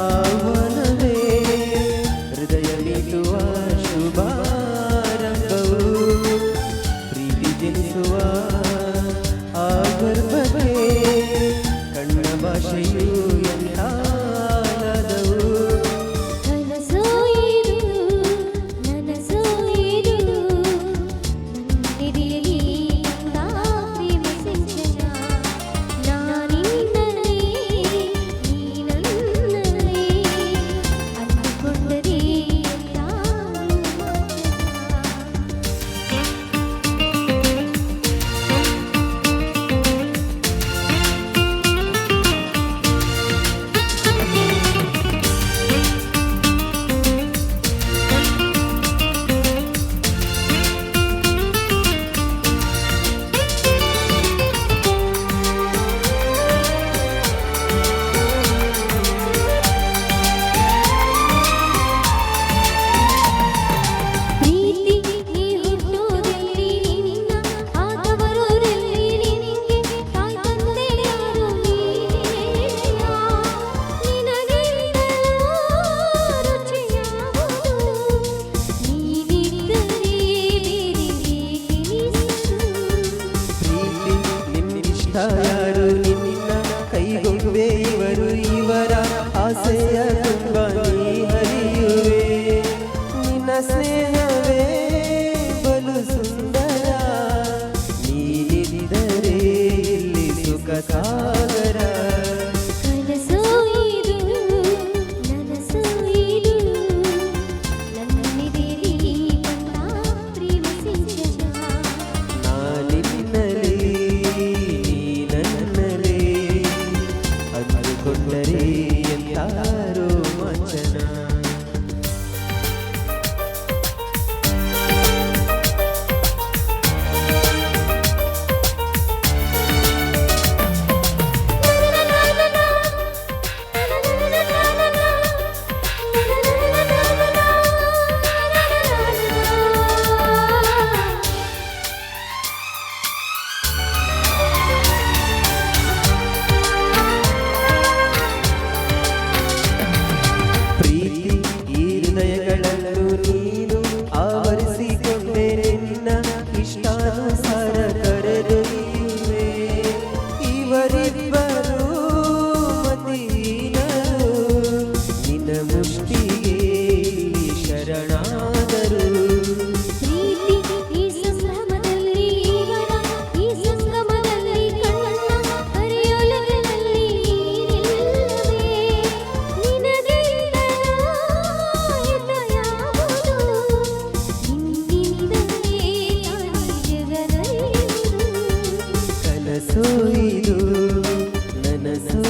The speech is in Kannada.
ಆಹ್ವಾನವೇ ಹೃದಯ ಮೀಟುವ ಶುಭಾರಂಭವು ಪ್ರೀತಿ ಜನಿಸುವ ಆ ಗರ್ಭಕ್ಕೆ ಕಣ್ಣ ಭಾಷೆಯು ಎಂತಾದವು ನನಸು ಇದು ನನಸು ಇದು ನನ್ನೆದೆಯಲ್ಲಿ ನಾ ಪ್ರೇಮ ಸಿಂಚನ ನಾನಿನ್ನಲೇ ನೀನನ್ನಲೇ ಅಂದುಕೊಂಡರೆ ಯಾರು ನಿನ್ನ ಕೈಗೊಂಬೆ ಇವರು ಇವರ ಆಸೆಯ ತುಂಬ ನೀ ಹರಿಯುವೆ ನಿನ್ನ ಸ್ನೇಹವೇ ಬಲು ಸುಂದರ ನೀನಿದ್ದರೆ ಇಲ್ಲಿ ಸುಖ ಸಾಗರ ಕನಸು ಇದು ನನಸು ಇದು ನನ್ನೆದೆಯಲ್ಲಿ ನಾ ಪ್ರೇಮ ಸಿಂಚನ ನಾನಿನ್ನಲೇ ನೀನನ್ನಲೇ ಅಂದುಕೊಂಡರೆ ಎಂತಾರೋ ಮಂಚನ ಪ್ರೀತಿ ಈ ಹೃದಯಗಳನ್ನು ನೀನು ಆವರಿಸಿಕೊಂಡೆ ನಿನ್ನ ಇಷ್ಟಾನುಸಾರ ಕರೆದೊಯ್ಯುವೆ ಇವರಿಬ್ಬರು ಮತೀನರು ನಿನ್ನ ಮುಷ್ಟಿಗೆ ಶರಣಾದರು ಪ್ರೀತಿ ಈ ಸಂಭ್ರಮದಲ್ಲಿ ಇವರ ಈ ಸಂಗಮದಲ್ಲಿ ಕಣ್ಣ ಹರಿಯೊಲವಿನಲ್ಲಿ ನೀನಿಲ್ಲವೇ ನಿನಗಿಂತಲೂ ಹಿತ ಯಾವುದು ನಿನ್ನಿಂದಲೇ ತಾನೇ ಜಗದಲ್ಲಿರುವುದು ಕನಸು ಇದು ನನಸು